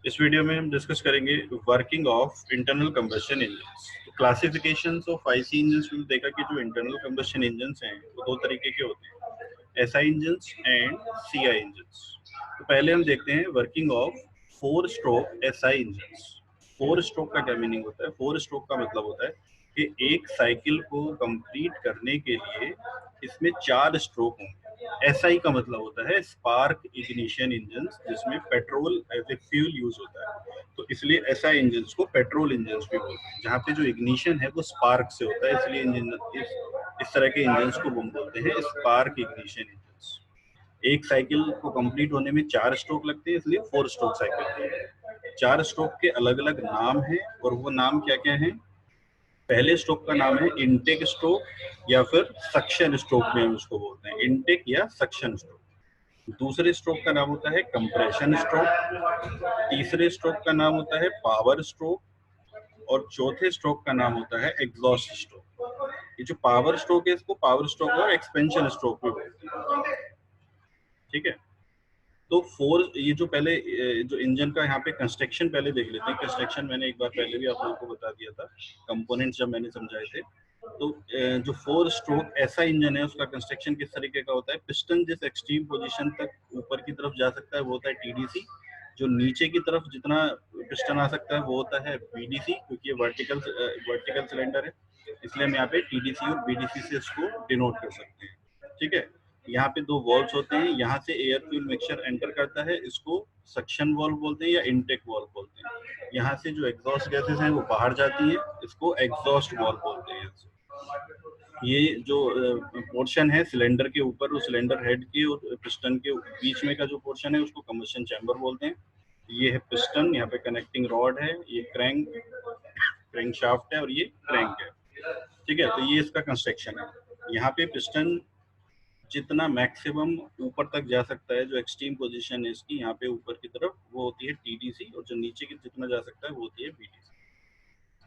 इस वीडियो में हम डिस्कस करेंगे working of internal combustion engines. तो क्लासिफिकेशंस ऑफ आईसी इंजन्स में देखा कि जो इंटरनल कंबशन इंजन्स हैं वो दो तरीके के होते हैं, SI engines and CI engines. तो पहले हम देखते हैं working of four stroke SI engines. Four stroke का क्या मीनिंग होता है? फोर स्ट्रोक का मतलब होता है कि एक साइकिल को कंप्लीट करने के लिए इसमें चार स्ट्रोक होंगे। एसआई का मतलब होता है स्पार्क इग्निशन इंजन, जिसमें petrol as a fuel use होता है। तो इसलिए एसआई इंजन को पेट्रोल इंजन भी बोलते हैं, जहाँ पे जो इग्निशन है वो स्पार्क से होता है, इसलिए इंजन इस तरह के इंजन को हम बोलते हैं स्पार्क इग्निशन इंजन। एक साइकिल को कंप्लीट होने में चार स्ट्रोक लगते हैं, इसलिए फोर स्ट्रोक साइकिल। चार स्ट्रोक के अलग अलग नाम हैं, और वो नाम क्या क्या हैं? पहले स्ट्रोक का नाम है इनटेक स्ट्रोक या फिर सक्शन स्ट्रोक में हम उसको बोलते हैं, इनटेक या सक्शन स्ट्रोक। दूसरे स्ट्रोक का नाम होता है कंप्रेशन स्ट्रोक। तीसरे स्ट्रोक का नाम होता है पावर स्ट्रोक। और चौथे स्ट्रोक का नाम होता है एग्जॉस्ट स्ट्रोक। ये जो पावर स्ट्रोक है इसको पावर स्ट्रोक और एक्सपेंशन स्ट्रोक भी बोलते हैं। ठीक है, तो फोर ये जो पहले जो इंजन का यहाँ पे कंस्ट्रक्शन पहले देख लेते हैं। कंस्ट्रक्शन मैंने एक बार पहले भी आप लोगों को बता दिया था, कंपोनेंट्स जब मैंने समझाए थे। तो जो फोर स्ट्रोक ऐसा इंजन है उसका कंस्ट्रक्शन किस तरीके का होता है? पिस्टन जिस एक्सट्रीम पोजीशन तक ऊपर की तरफ जा सकता है वो होता है टीडीसी। जो नीचे की तरफ जितना पिस्टन आ सकता है वो होता है बीडीसी, क्योंकि ये वर्टिकल सिलेंडर है, इसलिए हम यहाँ पे टीडीसी और बीडीसी से इसको डिनोट कर सकते हैं। ठीक है, यहाँ पे दो वॉल्व्स होते हैं, यहाँ से एयर फ्यूल मिक्सचर एंटर करता है, इसको सक्शन वॉल्व बोलते हैं या इनटेक वॉल्व बोलते हैं। यहाँ से जो एग्जॉस्ट गैसेस हैं वो बाहर जाती हैं, इसको एग्जॉस्ट वॉल्व बोलते हैं। ये जो पोर्शन है सिलेंडर के ऊपर, वो सिलेंडर हेड के और पिस्टन के बीच में का जो पोर्शन है उसको कम्बशन चैम्बर बोलते हैं। ये है पिस्टन, यहाँ पे कनेक्टिंग रॉड है, ये क्रैंक शाफ्ट है और ये क्रैंक है। ठीक है, तो ये इसका कंस्ट्रक्शन है। यहाँ पे पिस्टन जितना मैक्सिमम ऊपर तक जा सकता है, जो एक्सट्रीम पोजीशन है इसकी यहाँ पे ऊपर की तरफ, वो होती है टीडीसी, और जो नीचे की जितना जा सकता है वो होती है बीडीसी।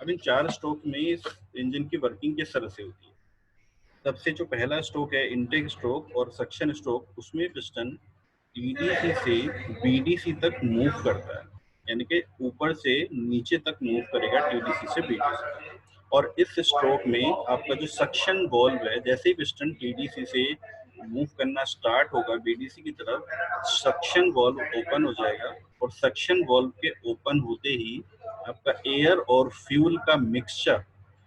अब इन चार स्ट्रोक में इस इंजन की वर्किंग किस तरह से होती है? सबसे जो पहला स्ट्रोक है इनटेक स्ट्रोक और सक्शन स्ट्रोक, उसमें पिस्टन टीडीसी से बीडीसी तक मूव करता है, यानी कि ऊपर से नीचे तक मूव करेगा टीडीसी से बीडीसी तक। और इस स्ट्रोक में आपका जो सक्शन वॉल्व है, जैसे ही पिस्टन टीडीसी से मूव करना स्टार्ट होगा बीडीसी की तरफ, सक्शन वॉल्व ओपन हो जाएगा, और सक्शन वॉल्व के ओपन होते ही आपका एयर और फ्यूल का मिक्सचर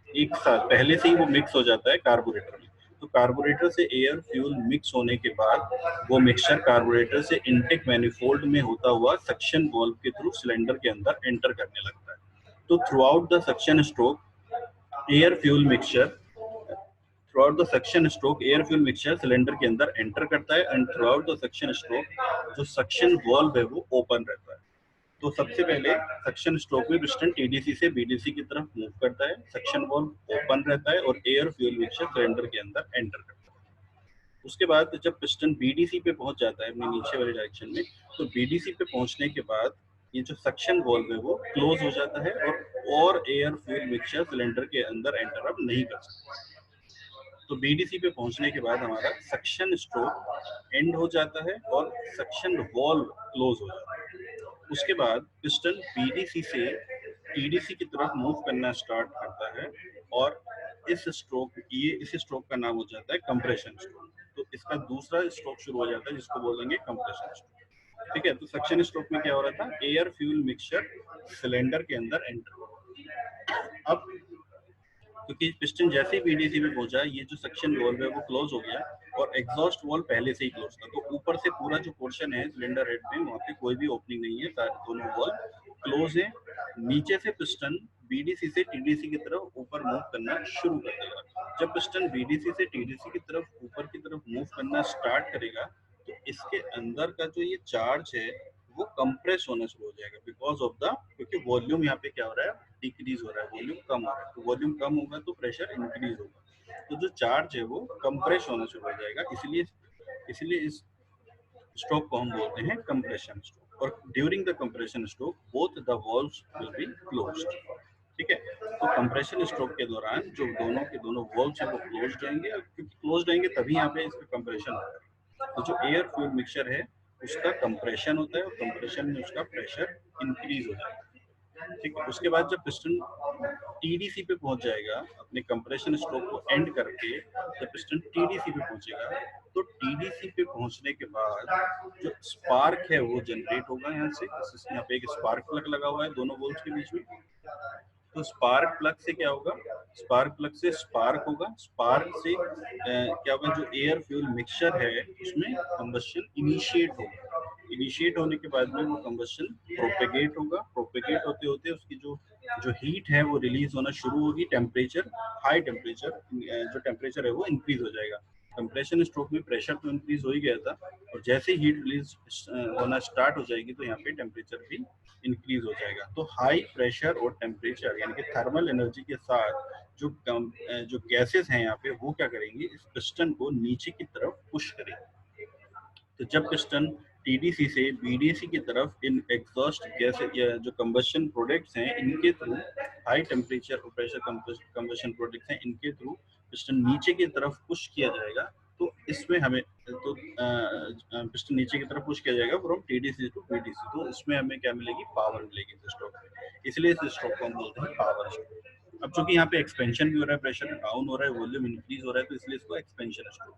एक साथ पहले से ही वो मिक्स हो जाता है कार्बोरेटर में। तो कार्बोरेटर से एयर फ्यूल मिक्स होने के बाद वो मिक्सचर कार्बोरेटर से इनटेक मैनिफोल्ड में होता हुआ सक्शन वॉल्व के थ्रू सिलेंडर के अंदर एंटर करने लगता है। तो through out the suction stroke air fuel mixture through out the suction stroke air fuel mixture cylinder के अंदर एंटर करता है, and through out the suction stroke जो सक्शन वॉल्व है वो ओपन रहता है। तो सबसे पहले सक्शन स्ट्रोक में पिस्टन टीडीसी से बीडीसी की तरफ मूव करता है, सक्शन वॉल्व ओपन रहता है और एयर फ्यूल मिक्सचर सिलेंडर के अंदर एंटर करता है। उसके बाद जब पिस्टन बीडीसी पे पहुंच जाता है अपने नीचे वाले डायरेक्शन में, तो बीडीसी पे पहुंचने के बाद ये जो सक्शन वॉल्व है वो क्लोज हो जाता है, और एयर फ्यूल मिक्सचर सिलेंडर के अंदर एंटर अब नहीं कर सकता। तो बीडीसी पे पहुंचने के बाद हमारा सक्शन स्ट्रोक एंड हो जाता है और सक्शन वॉल्व क्लोज हो जाता है। उसके बाद पिस्टन बीडीसी से टीडीसी की तरफ मूव करना स्टार्ट करता है, और इस स्ट्रोक का नाम हो जाता है कंप्रेशन स्ट्रोक। तो इसका दूसरा स्ट्रोक शुरू हो जाता है जिसको बोलेंगे कंप्रेशन स्ट्रोक। ठीक है, तो सक्शन स्ट्रोक में क्या हो रहा था? एयर फ्यूल मिक्सचर सिलेंडर के अंदर एंटर हो रहा था। अब क्योंकि पिस्टन जैसे ही बीडीसी में पहुंचा, ये जो सक्शन वॉल्व है वो क्लोज हो गया, और एग्जॉस्ट वॉल्व पहले से ही क्लोज था। तो ऊपर से पूरा जो पोर्शन है सिलेंडर हेड में, वहाँ पे कोई भी ओपनिंग नहीं है, सारे दोनों वॉल्व क्लोज है। नीचे से पिस्टन बीडीसी से टीडीसी की तरफ ऊपर मूव करना शुरू कर देगा। जब पिस्टन बीडीसी से टीडीसी की तरफ ऊपर की तरफ मूव करना स्टार्ट करेगा, तो इसके अंदर का जो ये चार्ज है वो कंप्रेस होना शुरू हो जाएगा, बिकॉज ऑफ द, क्योंकि वॉल्यूम यहाँ पे क्या हो रहा है? डिक्रीज हो रहा है, वॉल्यूम कम हो रहा है। तो वॉल्यूम कम होगा तो प्रेशर इंक्रीज होगा, तो जो चार्ज है वो कंप्रेस होना शुरू हो जाएगा। इसलिए इसलिए इस स्ट्रोक को हम बोलते हैं कंप्रेशन स्ट्रोक। और during the compression stroke both the valves will be closed. ठीक है, तो कंप्रेशन स्ट्रोक के दौरान जो दोनों के दोनों वॉल्व्स हैं वो क्लोज्ड रहेंगे, क्योंकि क्लोज्ड रहेंगे तभी यहाँ पे इसका कंप्रेशन होता है। तो जो एयर फ्यूल मिक्सचर है उसका कंप्रेशन होता है, और कंप्रेशन में उसका प्रेशर इंक्रीज हो जाएगा। ठीक है, उसके बाद जब पिस्टन टीडीसी पे पहुंच जाएगा, अपने कंप्रेशन स्ट्रोक को एंड करके जब पिस्टन टीडीसी पे पहुंचेगा, तो टीडीसी पे पहुंचने के बाद जो स्पार्क है वो जनरेट होगा यहाँ से। यहाँ पे एक स्पार्क प्लग लगा हुआ है दोनों वोल्ट्स के बीच में। तो स्पार्क प्लग से क्या होगा, स्पार्क प्लग से स्पार्क होगा, स्पार्क से क्या होगा, जो एयर फ्यूल मिक्सचर है उसमें कंबशन इनिशिएट होगा। इनिशिएट होने के बाद में वो कंबशन प्रोपेगेट होगा, प्रोपेगेट होते होते उसकी जो जो हीट है वो रिलीज होना शुरू होगी। टेम्परेचर, हाई टेम्परेचर, जो टेम्परेचर है वो इंक्रीज हो जाएगा। कंप्रेशन स्ट्रोक में प्रेशर तो इंक्रीज हो ही गया था, और जैसे हीट रिलीज होना स्टार्ट हो जाएगी तो यहाँ पे टेम्परेचर भी इंक्रीज हो जाएगा। तो हाई प्रेशर और टेम्परेचर यानी कि थर्मल एनर्जी के साथ जो गैसेस हैं यहाँ पे वो क्या करेंगे, इस पिस्टन को नीचे की तरफ पुश करेंगे। तो जब पिस्टन टीडीसी से बीडीसी की तरफ इन एग्जॉस्ट गैस या जो कंबशन प्रोडक्ट्स हैं इनके थ्रू, हाई टेम्परेचर और प्रेशर कंबशन प्रोडक्ट्स हैं इनके थ्रू पिस्टन नीचे की तरफ पुश किया जाएगा, तो इसमें हमें तो पिस्टन नीचे की तरफ पुश किया जाएगा फ्रॉम टीडीसी टू बीडीसी, तो इसमें हमें क्या मिलेगी, पावर मिलेगी इस स्ट्रोक में। इसलिए इस स्ट्रोक को हम बोलते हैं पावर स्ट्रोक। अब चूंकि यहाँ पे एक्सपेंशन भी हो रहा है, प्रेशर डाउन हो रहा है, वॉल्यूम इंक्रीज हो रहा है, तो इसलिए इसको एक्सपेंशन स्ट्रोक।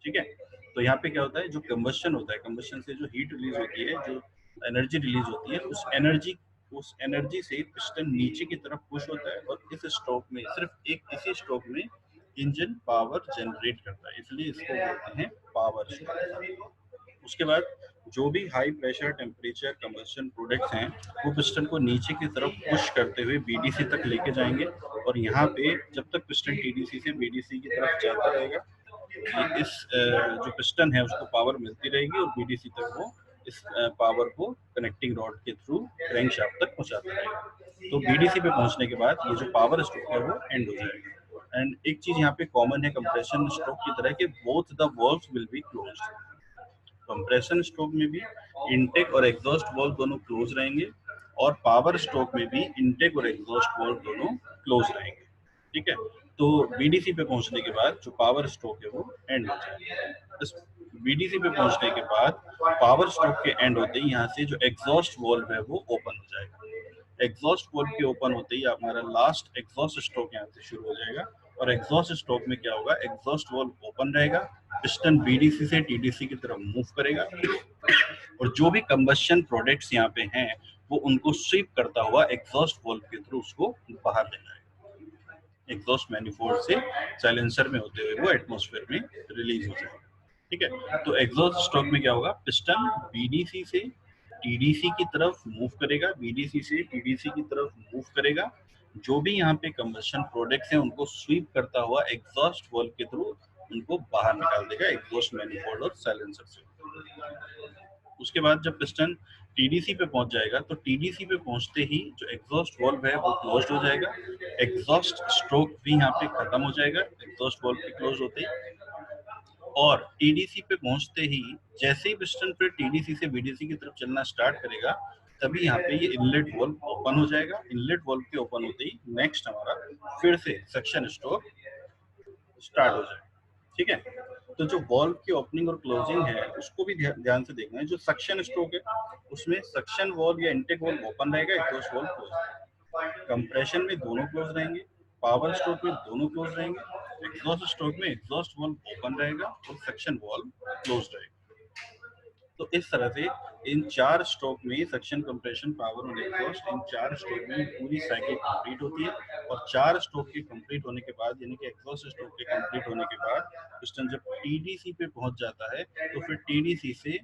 ठीक है, तो यहाँ पे क्या होता है, जो कंबशन होता है, कंबशन से जो हीट रिलीज होती है, जो एनर्जी रिलीज होती है, उस एनर्जी से पिस्टन नीचे की तरफ पुश होता है, और इस स्ट्रोक में सिर्फ एक इसी स्ट्रोक में इंजन पावर जनरेट करता है, इसलिए इसको बोलते हैं पावर स्ट्रोक। उसके बाद जो भी high pressure temperature combustion products हैं वो पिस्टन को नीचे की तरफ पुश करते हुए बीडीसी तक लेके जाएंगे, और यहाँ पे जब तक पिस्टन टीडीसी से बीडीसी की तरफ जाता रहेगा, इस जो पिस्टन है उसको पावर मिलती रहेगी, और बीडीसी तक वो इस पावर को कनेक्टिंग रॉड के थ्रू क्रैंकशाफ्ट तक पहुंचाता रहेगा। तो बीडीसी पे पहुंचने के बाद ये जो पावर स्ट्रोक है वो एंड हो जाएगा। एंड एक चीज यहाँ पे कॉमन है कंप्रेशन स्ट्रोक की तरह कि both the valves will be closed. Compression stroke में भी इनटेक और एग्जॉस्ट वाल्व दोनों क्लोज रहेंगे, और पावर स्ट्रोक में भी इनटेक और एग्जॉस्ट वाल्व दोनों क्लोज रहेंगे। ठीक है, तो बीडीसी पे पहुंचने के बाद जो पावर स्ट्रोक है वो एंड हो जाएगा। इस बीडीसी पे पहुंचने के बाद पावर स्ट्रोक के एंड होते ही यहाँ से जो एग्जॉस्ट वाल्व है वो ओपन हो जाएगा। एग्जॉस्ट वाल्व के ओपन होते ही हमारा लास्ट एग्जॉस्ट स्ट्रोक यहाँ से शुरू हो जाएगा, और एग्जॉस्ट स्ट्रोक में क्या होगा, एग्जॉस्ट वाल्व ओपन रहेगा, पिस्टन बीडीसी से टीडीसी की तरफ मूव करेगा, और जो भी कंबशन प्रोडक्ट्स यहाँ पे हैं वो उनको स्वीप करता हुआ एग्जॉस्ट वाल्व के थ्रू उसको बाहर ले जाएगा। एग्जॉस्ट मैनिफोल्ड से साइलेंसर में होते हुए वो एटमॉस्फेयर में रिलीज हो जाएगा। ठीक है, तो एग्जॉस्ट स्ट्रोक में क्या होगा, पिस्टन बीडीसी से टीडीसी की तरफ मूव करेगा, बीडीसी से टीडीसी की तरफ मूव करेगा, जो भी यहाँ पे कंबशन प्रोडक्ट्स हैं उनको स्वीप करता हुआ एग्जॉस्ट वाल्व के थ्रू उनको बाहर निकाल देगा एग्जॉस्ट मैनिफोल्ड और साइलेंसर से। उसके बाद जब पिस्टन टीडीसी पे पहुंच जाएगा, तो टीडीसी पे पहुंचते ही जो एग्जॉस्ट वाल्व है वो क्लोज्ड हो जाएगा, एग्जॉस्ट स्ट्रोक भी यहाँ पे खत्म हो जाएगा एग्जॉस्ट वाल्व के क्लोज होते ही। और टीडीसी पे पहुंचते ही जैसे ही पिस्टन फिर टीडीसी से बीडीसी की तरफ चलना स्टार्ट करेगा, तभी यहाँ पे ये इनलेट वाल्व ओपन हो जाएगा। इनलेट वाल्व के ओपन होते ही नेक्स्ट हमारा फिर से सक्शन स्ट्रोक स्टार्ट हो जाएगा। ठीक है, तो जो वाल्व की ओपनिंग और क्लोजिंग है उसको भी ध्यान से देखना है। जो सक्शन स्ट्रोक है उसमें सक्शन वाल्व या इनटेक वाल्व ओपन रहेगा, एग्जॉस्ट वाल्व क्लोज। कंप्रेशन में दोनों क्लोज रहेंगे, पावर स्ट्रोक में दोनों क्लोज रहेंगे, एग्जॉस्ट स्ट्रोक में एग्जॉस्ट वाल्व ओपन रहेगा और सक्शन वाल्व क्लोज रहेगा। तो इस तरह से इन चार स्ट्रोक में सक्शन, कंप्रेशन, पावर और एग्जॉस्ट, इन चार स्ट्रोक में पूरी साइकिल कंप्लीट होती है। और चार स्ट्रोक के कंप्लीट होने के बाद, यानी कि एग्जॉस्ट स्ट्रोक के कंप्लीट होने के बाद पिस्टन जब टीडीसी पे पहुंच जाता है, तो फिर टीडीसी से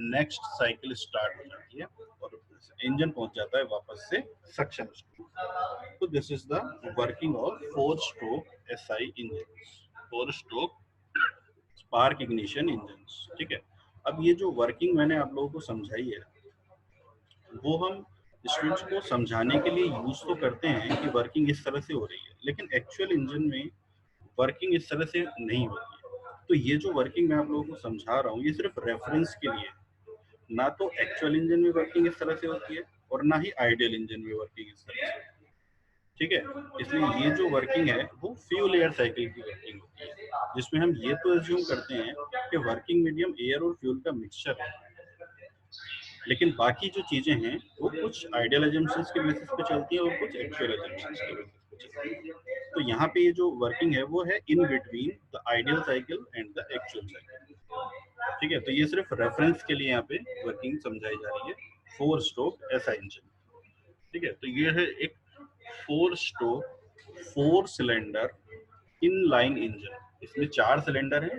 नेक्स्ट साइकिल स्टार्ट हो जाती है और इंजन पहुंच जाता है वापस से सक्शन स्ट्रोक। तो this is the working of 4-stroke SI engine, 4-stroke spark ignition engine. ठीक है, अब ये जो वर्किंग मैंने आप लोगों को समझाई है वो हम स्टूडेंट्स को समझाने के लिए यूज तो करते हैं कि वर्किंग इस तरह से हो रही है, लेकिन एक्चुअल इंजन में वर्किंग इस तरह से नहीं होती है। तो ये जो वर्किंग मैं आप लोगों को समझा रहा हूँ ये सिर्फ रेफरेंस के लिए, ना तो एक्चुअल इंजन में वर्किंग इस तरह से होती है और ना ही आइडियल इंजन में वर्किंग इस तरह से। ठीक है, इसलिए ये जो वर्किंग है वो फ्यूल एयर साइकिल की वर्किंग होती है, जिसमें हम ये तो एज्यूम करते हैं कि वर्किंग मीडियम एयर और फ्यूल का मिक्सचर है। लेकिन बाकी जो चीजें हैं वो कुछ आइडियल एजम्पशंस के बेसिस पे चलती है और कुछ एक्चुअल एजम्पशंस के बेसिस पे चलती है। तो यहाँ पे ये जो वर्किंग है वो है in between the ideal cycle and the actual cycle. ठीक है, तो ये सिर्फ रेफरेंस के लिए यहाँ पे वर्किंग समझाई जा रही है 4 स्ट्रोक एसआई इंजन। ठीक है, तो ये है एक 4 stroke 4 cylinder in line engine. इसमें 4 सिलेंडर है,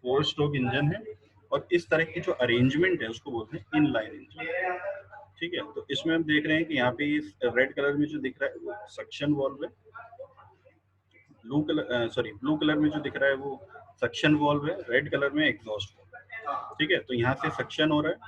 4 स्ट्रोक इंजन है, और इस तरह की जो अरेंजमेंट है उसको बोलते हैं इन लाइन इंजन। ठीक है, तो इसमें हम देख रहे हैं कि यहाँ पे रेड कलर में जो दिख रहा है वो सक्शन वाल्व है, ब्लू कलर में जो दिख रहा है वो सक्शन वाल्व है, रेड कलर में एग्जॉस्ट वाल्व। ठीक है, तो यहाँ से सक्शन हो रहा है,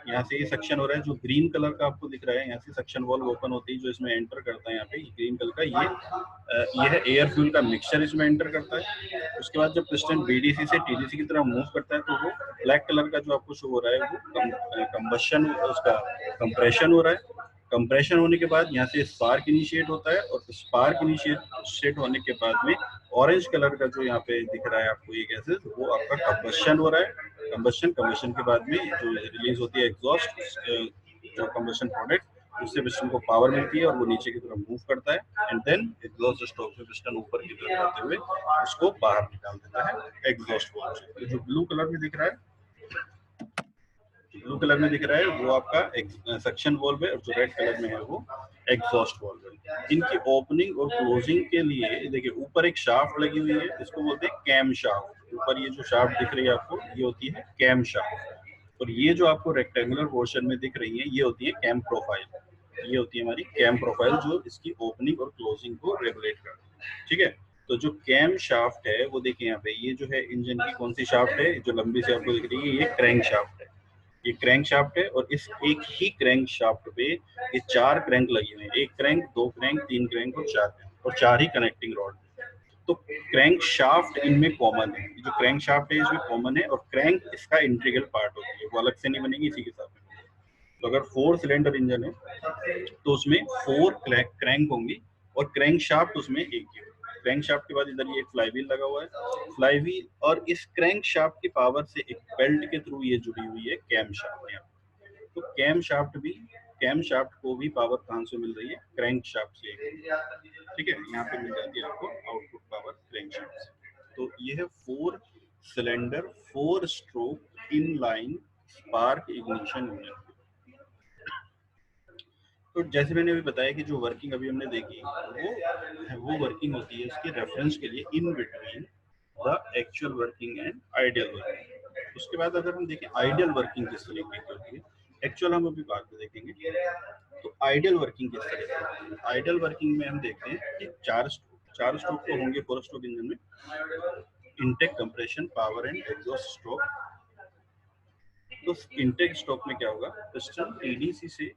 यहाँ से ये सक्शन हो रहा है। जो ग्रीन कलर का आपको दिख रहा है यहाँ से सक्शन वाल्व ओपन होती है, जो इसमें एंटर करता है यहाँ पे ग्रीन कलर का ये है एयर फ्यूल का मिक्सचर इसमें एंटर करता है। उसके बाद जब पिस्टन बीडीसी से टीडीसी की तरफ मूव करता है तो वो ब्लैक कलर का जो आपको शो हो रहा है वो कंबशन, उसका कंप्रेशन हो रहा है। कंप्रेशन होने के बाद यहाँ से स्पार्क इनिशिएट होता है, और स्पार्क इनिशिएट होने के बाद में ऑरेंज कलर का जो यहाँ पे दिख रहा है आपको ये गैसेस, वो आपका कंबशन हो रहा है। कंबशन के बाद में जो रिलीज होती है एग्जॉस्ट, जो कंबशन प्रोडक्ट, उससे पिस्टन को पावर मिलती है और वो नीचे की तरफ मूव करता है, एंड देन एग्जॉस्ट स्ट्रोक में पिस्टन ऊपर की तरफ जाते हुए उसको बाहर निकाल देता है एग्जॉस्ट वाल्व से। जो ब्लू कलर में दिख रहा है, ब्लू कलर में दिख रहा है वो आपका सक्शन वाल्व है, और जो रेड कलर में है वो एग्जॉस्ट वाल्व है। इनकी ओपनिंग और क्लोजिंग के लिए देखिए ऊपर एक शाफ्ट लगी हुई है, इसको बोलते हैं कैम शाफ्ट। ऊपर ये जो शाफ्ट दिख रही है आपको, ये होती है कैम शाफ्ट, और ये जो आपको रेक्टेंगुलर पोर्शन में दिख रही है ये होती है कैम प्रोफाइल। ये होती है हमारी कैम प्रोफाइल, जो इसकी ओपनिंग और क्लोजिंग को रेगुलेट करती है। ठीक है, तो जो कैम शाफ्ट है वो देखिए यहाँ पे, ये जो है इंजन की कौन सी शाफ्ट है जो लंबी से आपको दिख रही है, ये क्रैंक शाफ्ट है। ये क्रैंक शाफ्ट है, और इस एक ही क्रैंक शाफ्ट पे ये 4 क्रैंक लगे हुए हैं, एक क्रैंक, 2 क्रैंक, 3 क्रैंक और 4 क्रैंक, और 4 ही कनेक्टिंग रॉड। तो क्रैंक शाफ्ट इनमें कॉमन है, जो क्रैंक शाफ्ट है इसमें कॉमन है, और क्रैंक इसका इंटीग्रल पार्ट होती है, वो अलग से नहीं बनेगी, इसी के साथ में। तो अगर 4 सिलेंडर इंजन है तो उसमें 4 क्रैंक होंगी, और क्रैंक शाफ्ट उसमें एक ही होगी। क्रैंक शाफ्ट के बाद इधर ये एक फ्लाईव्हील लगा हुआ है, फ्लाईव्हील, और इस क्रैंक शाफ्ट की पावर से एक बेल्ट के थ्रू ये जुड़ी हुई है कैम शाफ्ट। यहाँ तो कैम शाफ्ट को भी पावर कहाँ से मिल रही है, क्रैंक शाफ्ट से। ठीक है, यहाँ पे मिल जाती है आपको आउटपुट पावर क्रैंक शाफ्ट से। तो ये है 4 cylinder 4 stroke in line spark ignition unit. तो जैसे मैंने अभी बताया कि जो वर्किंग अभी हमने देखी वो वर्किंग होती है इसके रेफरेंस के लिए in between the actual working and ideal working. उसके बाद अगर हम देखें आइडियल वर्किंग किस तरीके की होती है, एक्चुअल हम अभी बाद में देखेंगे। तो आइडियल वर्किंग किस तरीके की, आइडियल वर्किंग में हम देखते हैं कि 4 स्ट्रोक तो होंगे 4 स्ट्रोक इंजन में, intake, compression, power and exhaust stroke. तो इनटेक स्ट्रोक में क्या होगा, पिस्टन टीडीसी से,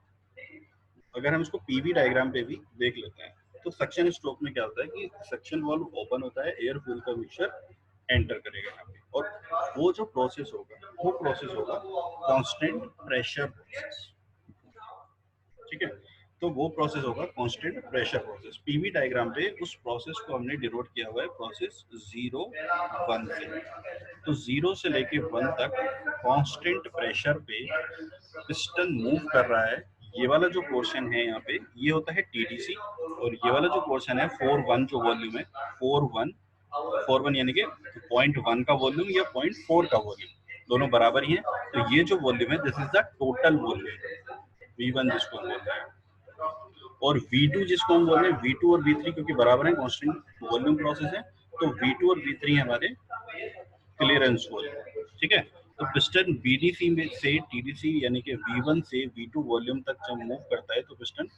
अगर हम इसको पीवी डायग्राम पे भी देख लेते हैं, तो सक्शन स्ट्रोक में क्या होता है कि सक्शन वाल्व ओपन होता है, एयर फ्यूल का मिक्सचर एंटर करेगा यहाँ पे, और वो जो प्रोसेस होगा कांस्टेंट प्रेशर प्रोसेस। ठीक है, तो वो प्रोसेस होगा constant pressure process. PV diagram पे उस प्रोसेस को हमने डिनोट किया हुआ है प्रोसेस 0 1 से। तो 0 से लेके 1 तक कांस्टेंट प्रेशर पे पिस्टन मूव कर रहा है। ये वाला जो पोर्शन है यहाँ पे ये होता है टीडीसी, और ये वाला जो पोर्शन है 4 1 जो वॉल्यूम है 4 1 यानी कि 0.1 का वॉल्यूम या 0.4 का वॉल्यूम, दोनों बराबर ही है। तो ये जो वॉल्यूम है this is the total volume, V1 जिसको हम बोलते हैं, और V2 जिसको हम बोल रहे हैं, V2 और V3 क्योंकि बराबर है, कांस्टेंट वॉल्यूम प्रोसेस है, तो V2 और V3 हमारे क्लियरेंस वॉल्यूम। ठीक है, तो पिस्टन बीडीसी में से टीडीसी यानी कि V1 से V2 वॉल्यूम तक जब मूव करता है तो पिस्टन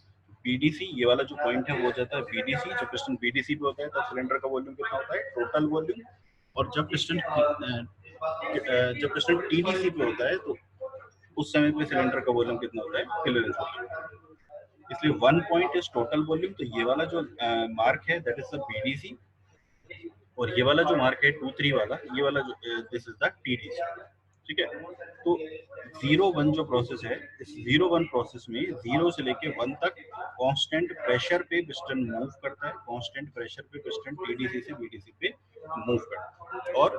बीडीसी, ये वाला जो पॉइंट है वो हो जाता है बीडीसी। जब पिस्टन बीडीसी पे होता है तो सिलेंडर का वॉल्यूम कितना होता है, टोटल वॉल्यूम। और जब पिस्टन टीडीसी पे होता है तो उस समय पे सिलेंडर का वॉल्यूम कितना होता है, क्लियरेंस वॉल्यूम। इसलिए 1 पॉइंट इज टोटल वॉल्यूम, तो ये वाला जो मार्क है दैट इज द बीडीसी, और ये वाला जो मार्क है 2 3 वाला, ये वाला जो दिस इज द टीडीसी। ठीक है, तो 0 1 जो प्रोसेस है, इस 0 1 प्रोसेस में 0 से लेके 1 तक कांस्टेंट प्रेशर पे पिस्टन मूव करता है, कांस्टेंट प्रेशर पे पिस्टन टीडीसी से बीडीसी पे मूव करता है, और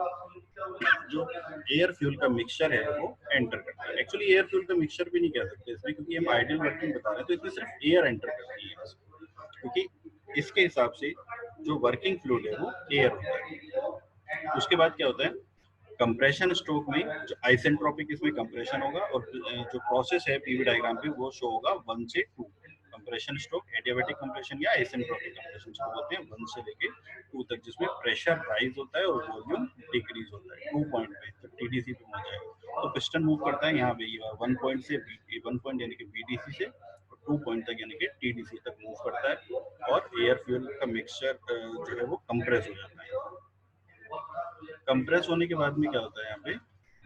जो एयर फ्यूल का मिक्सचर है वो एंटर करता है, एक्चुअली एयर फ्यूल का मिक्सचर भी नहीं कह सकते इसमें, क्योंकि हम आइडियल वर्किंग बता रहे हैं, तो इसमें सिर्फ एयर एंटर करती है, क्योंकि इसके हिसाब से जो वर्किंग फ्लूइड है वो एयर होता है। उसके बाद क्या होता है, कंप्रेशन स्ट्रोक में जो आइसेंट्रोपिक इसमें कंप्रेशन होगा, और जो प्रोसेस है पीवी डायग्राम पे वो शो होगा 1 से 2। कंप्रेशन स्ट्रोक एडियाबैटिक कंप्रेशन या आइसेंट्रोपिक कंप्रेशन स्ट्रोक होते हैं 1 से लेके 2 तक, जिसमें प्रेशर राइज होता है और वॉल्यूम डिक्रीज होता है 2 पॉइंट पे, जब टीडीसी पे पहुंच जाएगा तो पिस्टन मूव करता है यहाँ पे 1 पॉइंट से 1 पॉइंट यानी कि बीडीसी से 2 पॉइंट तक यानी कि टीडीसी तक मूव करता है, और एयर फ्यूल का मिक्सचर जो है वो कंप्रेस हो जाता है। कंप्रेस होने के बाद में क्या होता है, यहाँ पे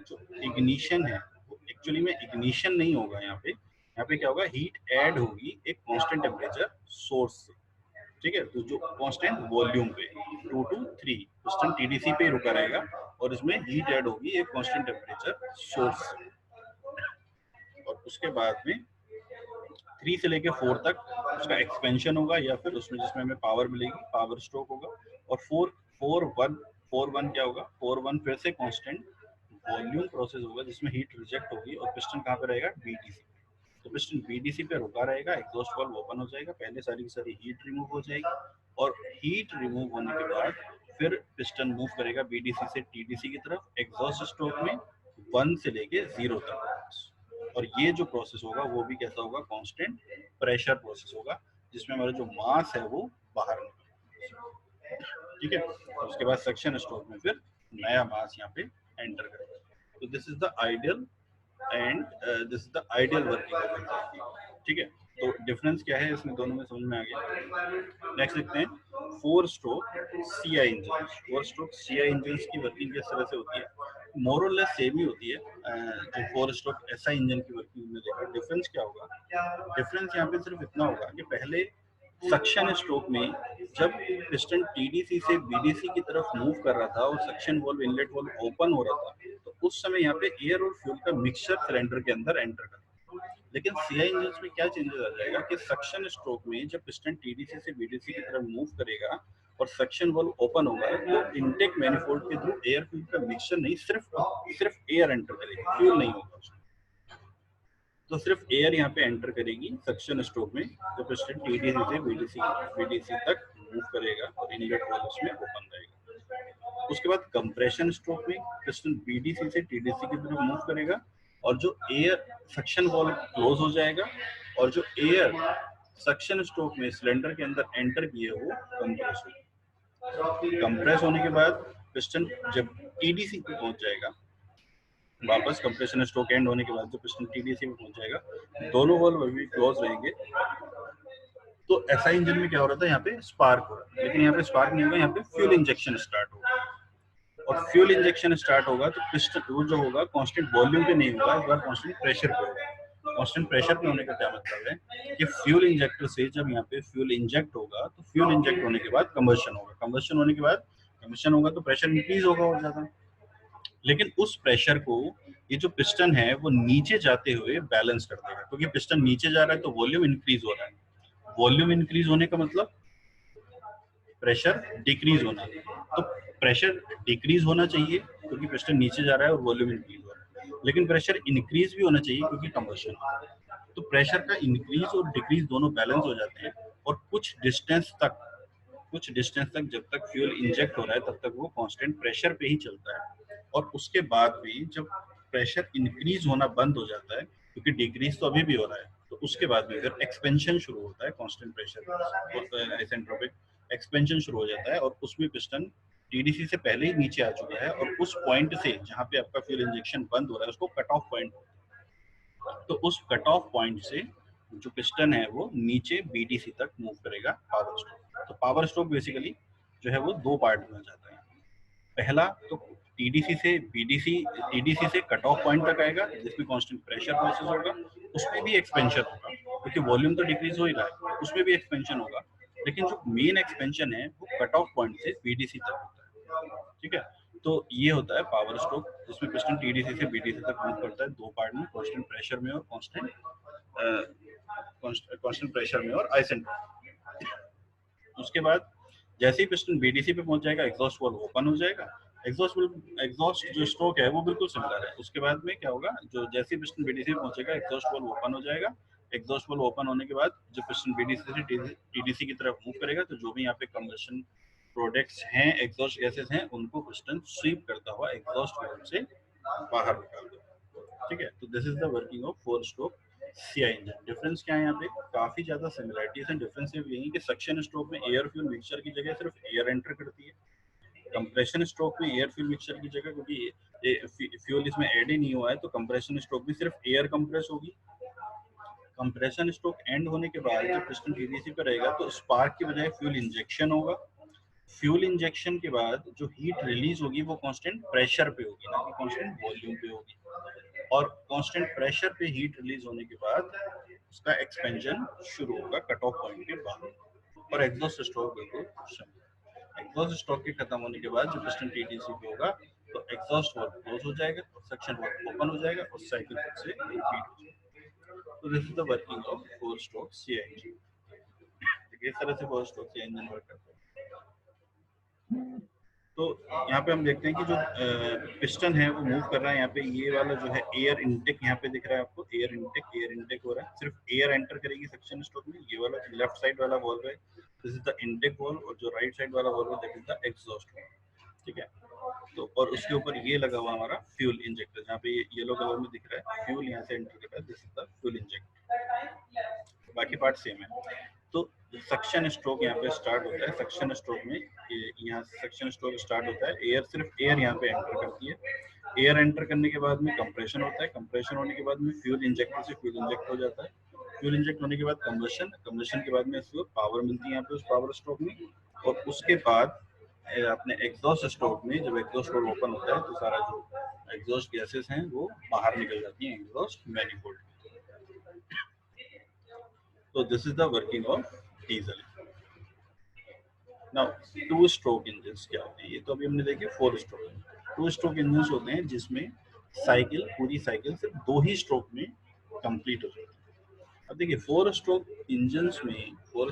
जो इग्निशन है वो एक्चुअली में इग्निशन नहीं होगा, यहाँ पे क्या होगा, हीट ऐड होगी एक कांस्टेंट टेम्परेचर सोर्स से, ठीक है। तो जो कांस्टेंट वॉल्यूम पे 2 to 3 पिस्टन टीडीसी पे रुका रहेगा, और इसमें हीट ऐड होगी एक कांस्टेंट टेम्परेचर सोर्स से, और उसके बाद में 3 से लेके 4 तक उसका एक्सपेंशन होगा, या फिर उसमें जिसमें हमें पावर मिलेगी पावर स्ट्रोक होगा, और 4 1 क्या होगा, 4 1 फिर से कांस्टेंट वॉल्यूम प्रोसेस होगा जिसमें हीट रिजेक्ट होगी, और पिस्टन कहाँ पे रहेगा, बीडीसी। तो पिस्टन बीडीसी पे रुका रहेगा, एग्जॉस्ट वाल्व ओपन हो जाएगा, पहले सारी की सारी हीट रिमूव हो जाएगी, और हीट रिमूव होने के बाद फिर पिस्टन मूव करेगा बीडीसी से टीडीसी की तरफ, एग्जॉस्ट स्ट्रोक में 1 से लेके 0 तक। और ये जो प्रोसेस होगा वो भी कैसा होगा, कांस्टेंट प्रेशर प्रोसेस होगा, जिसमें हमारा जो मास है वो बाहर निकलेगा, ठीक है। तो उसके बाद सक्शन स्ट्रोक में फिर नया मास यहाँ पे एंटर करेगा। तो this is the ideal and this is the ideal working of exhaust, ठीक है। तो डिफरेंस क्या है इसमें, दोनों में समझ में आ गया। नेक्स्ट देखते हैं 4 stroke CI engine. 4 stroke CI engine की वर्किंग किस तरह से होती है, मोर और लेस सेम ही होती है। जो 4 स्ट्रोक एसआई इंजन की वर्किंग में देखा, डिफरेंस क्या होगा, डिफरेंस यहाँ पे सिर्फ इतना होगा कि पहले सक्शन स्ट्रोक में जब पिस्टन टीडीसी से बीडीसी की तरफ मूव कर रहा था और suction valve inlet valve open हो रहा था, तो उस समय यहाँ पे एयर और फ्यूल का मिक्सचर सिलेंडर के अंदर एंटर करता। लेकिन सीआई इंजन में क्या चेंजेस आ जाएगा कि सक्शन स्ट्रोक में जब पिस्टन टीडीसी से बीडीसी की तरफ मूव करेगा और सक्शन वाल्व ओपन होगा, तो इनटेक मैनिफोल्ड के थ्रू एयर फ्यूल का मिक्सचर नहीं, सिर्फ एयर एंटर करेगा, फ्यूल नहीं होगा उसमें। तो सिर्फ एयर यहाँ पे एंटर करेगी सक्शन स्ट्रोक में, जो पिस्टन टीडीसी से बीडीसी तक मूव करेगा और इनलेट वाल्व उसमें ओपन रहेगा। उसके बाद कंप्रेशन स्ट्रोक में पिस्टन बीडीसी से टीडीसी की तरफ मूव करेगा, और जो एयर सक्शन वाल्व क्लोज हो जाएगा, और जो एयर सक्शन स्ट्रोक में सिलेंडर के अंदर एंटर किए वो कंप्रेस होगा। कंप्रेस होने के बाद पिस्टन जब टीडीसी पे पहुंच जाएगा, वापस कंप्रेशन स्ट्रोक एंड होने के बाद जो पिस्टन टीडीसी में पहुंच जाएगा, दोनों वाल्व अभी क्लोज रहेंगे। तो एसआई इंजन में क्या हो रहा था, यहाँ पे स्पार्क हो रहा है, लेकिन यहाँ पे स्पार्क नहीं होगा, यहाँ पे फ्यूल इंजेक्शन स्टार्ट होगा, और फ्यूल इंजेक्शन स्टार्ट होगा तो पिस्टन वो जो होगा कांस्टेंट वॉल्यूम पे नहीं होगा, इस बार कांस्टेंट प्रेशर पे होगा। कांस्टेंट प्रेशर पे होने का क्या मतलब है कि फ्यूल इंजेक्टर से जब यहाँ पे फ्यूल इंजेक्ट होगा, तो फ्यूल इंजेक्ट होने के बाद कंबशन होगा, कंबशन होने के बाद कंबशन होगा तो प्रेशर इंक्रीज होगा और ज्यादा, लेकिन उस प्रेशर को ये जो पिस्टन है वो नीचे जाते हुए बैलेंस कर देगा, क्योंकि पिस्टन नीचे जा रहा है तो वॉल्यूम इंक्रीज हो रहा है, वॉल्यूम इंक्रीज होने का मतलब प्रेशर डिक्रीज होना। तो प्रेशर डिक्रीज होना चाहिए क्योंकि पिस्टन नीचे जा रहा है और वॉल्यूम इंक्रीज हो रहा है, लेकिन प्रेशर इंक्रीज भी होना चाहिए क्योंकि कंबशन। तो प्रेशर का इंक्रीज और डिक्रीज दोनों बैलेंस हो जाते हैं, और कुछ डिस्टेंस तक जब तक फ्यूल इंजेक्ट हो रहा है तब तक वो कांस्टेंट प्रेशर पे ही चलता है, और उसके बाद भी जब प्रेशर इंक्रीज होना बंद हो जाता है, क्योंकि डिक्रीज तो अभी भी हो रहा है, तो उसके बाद में फिर एक्सपेंशन शुरू होता है कांस्टेंट प्रेशर, आइसेंट्रोपिक एक्सपेंशन शुरू हो जाता है, और उसमें पिस्टन टीडीसी से पहले ही नीचे आ चुका है, और उस पॉइंट से जहां पे आपका फ्यूल इंजेक्शन बंद हो रहा है उसको कट ऑफ पॉइंट, तो उस कट ऑफ पॉइंट से जो पिस्टन है वो नीचे बीडीसी तक मूव करेगा पावर स्ट्रोक। तो पावर स्ट्रोक बेसिकली जो है वो 2 पार्ट में जाता है। पहला तो टीडीसी से बीडीसी, टीडीसी से कट ऑफ पॉइंट तक आएगा जिसमें कांस्टेंट प्रेशर प्रोसेस होगा, उसमें भी एक्सपेंशन होगा क्योंकि वॉल्यूम तो डिक्रीज हो ही रहा है, उसमें भी एक्सपेंशन होगा, लेकिन जो मेन एक्सपेंशन है वो कट ऑफ पॉइंट से बीडीसी तक होता है, ठीक है। तो ये होता है पावर स्ट्रोक, जिसमें पिस्टन टीडीसी से बीडीसी तक मूव करता है 2 पार्ट में, कांस्टेंट प्रेशर में और कांस्टेंट प्रेशर में और आइसेंट्रोपिक। उसके बाद जैसे ही पिस्टन बीडीसी पे पहुंच जाएगा, एग्जॉस्ट वाल्व ओपन हो जाएगा, एग्जॉस्ट जो स्ट्रोक है वो बिल्कुल सिमिलर है। उसके बाद में क्या होगा, जो जैसे पिस्टन बीडीसी पहुंचेगा एग्जॉस्ट वाल्व ओपन हो जाएगा। एग्जॉस्ट वाल्व ओपन होने के बाद जब पिस्टन बीडीसी से टीडीसी की तरफ मूव करेगा तो जो भी यहाँ पे कंबशन प्रोडक्ट्स हैं, एग्जॉस्ट गैसेस हैं, उनको पिस्टन स्वीप करता हुआ एग्जॉस्ट वाल्व से बाहर निकाल देगा। ठीक है, तो this is the working of 4 stroke CI engine. Difference क्या है यहाँ पे, काफी ज्यादा सिमिलरिटीज हैं। डिफरेंस सिर्फ यही कि सक्शन स्ट्रोक में एयर फ्यूल मिक्सचर की जगह सिर्फ एयर एंटर करती है। कंप्रेशन स्ट्रोक में एयर फ्यूल मिक्सचर की जगह, क्योंकि फ्यूल इसमें ऐड ही नहीं हुआ है, तो कंप्रेशन स्ट्रोक में सिर्फ एयर कंप्रेस होगी। कंप्रेशन स्ट्रोक एंड होने के बाद जब पिस्टन टीडीसी पे रहेगा तो स्पार्क की बजाय फ्यूल इंजेक्शन होगा। फ्यूल इंजेक्शन के बाद जो हीट रिलीज होगी वो कांस्टेंट प्रेशर पे होगी, ना कि कांस्टेंट वॉल्यूम पे होगी। और कांस्टेंट प्रेशर पे हीट रिलीज होने के बाद उसका एक्सपेंशन शुरू होगा कट ऑफ पॉइंट के बाद। और एग्जॉस्ट स्ट्रोक बिल्कुल एग्जॉस्ट स्ट्रोक के खत्म होने के बाद जो पिस्टन टीडीसी पे होगा तो एग्जॉस्ट वाल्व क्लोज हो जाएगा और सक्शन वाल्व ओपन हो जाएगा और साइकिल फिर से रिपीट हो जाएगा। तो this is the working of 4 stroke CI engine. इस तरह से 4 स्ट्रोक सीआई इंजन वर्क करता है। तो यहाँ पे हम देखते हैं कि जो पिस्टन है वो मूव कर रहा है। यहाँ पे ये वाला जो है एयर इनटेक यहाँ पे दिख रहा है आपको, एयर इनटेक हो रहा है। सिर्फ एयर एंटर करेगी सक्शन स्ट्रोक में। ये वाला लेफ्ट साइड वाला वॉल्व है, this is the intake valve, और जो राइट साइड वाला वॉल्व है that is the exhaust valve. ठीक है, तो और उसके ऊपर ये लगा हुआ हमारा फ्यूल इंजेक्टर, जहाँ पे ये येलो कलर में दिख रहा है फ्यूल यहाँ से एंटर कर रहा है, this is the fuel injector. बाकी पार्ट सेम है। तो सक्शन स्ट्रोक यहाँ पे स्टार्ट होता है। सक्शन स्ट्रोक में यहाँ सक्शन स्ट्रोक स्टार्ट होता है, एयर सिर्फ एयर यहाँ पे एंटर करती है। एयर एंटर करने के बाद में कंप्रेशन होता है। कंप्रेशन होने के बाद में फ्यूल इंजेक्टर से फ्यूल इंजेक्ट हो जाता है। फ्यूल इंजेक्ट होने के बाद कंबशन के बाद में इसको पावर मिलती है यहाँ पे उस पावर स्ट्रोक में। और उसके बाद अपने एग्जॉस्ट स्ट्रोक में जब एग्जॉस्ट डोर ओपन होता है तो सारा जो एग्जॉस्ट गैसेस हैं वो बाहर निकल जाती हैं एग्जॉस्ट मैनिफोल्ड। तो this is the working of diesel. Now 2 stroke engines क्या होते हैं, ये तो अभी हमने देखे 4 स्ट्रोक। 2 स्ट्रोक इंजन्स होते हैं जिसमें पूरी साइकिल सिर्फ 2 ही स्ट्रोक में कंप्लीट हो जाती है। अब देखिए 4 स्ट्रोक इंजन्स में 4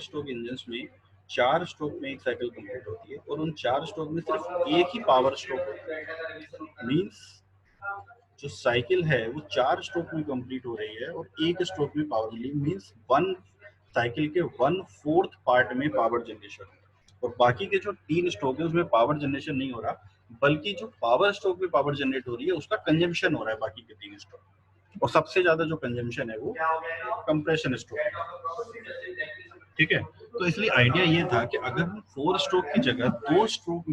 स्ट्रोक में एक साइकिल कंप्लीट होती है और उन 4 स्ट्रोक में सिर्फ एक ही पावर स्ट्रोक होता है। मींस जो साइकिल है वो 4 स्ट्रोक में कंप्लीट हो रही है और एक स्ट्रोक में पावर मिली, मींस वन साइकिल के 1/4 पार्ट में पावर जनरेशन। और बाकी के जो 3 स्ट्रोक है उसमें पावर जनरेशन नहीं हो रहा, बल्कि जो पावर स्ट्रोक में पावर जनरेट हो रही है उसका कंजम्पशन हो रहा है बाकी के 3 स्ट्रोक। और सबसे ज्यादा जो कंजम्पशन है वो कंप्रेशन स्ट्रोक। ठीक है, तो इसलिए आइडिया ये था कि अगर हम 4 स्ट्रोक की जगह 2 स्ट्रोक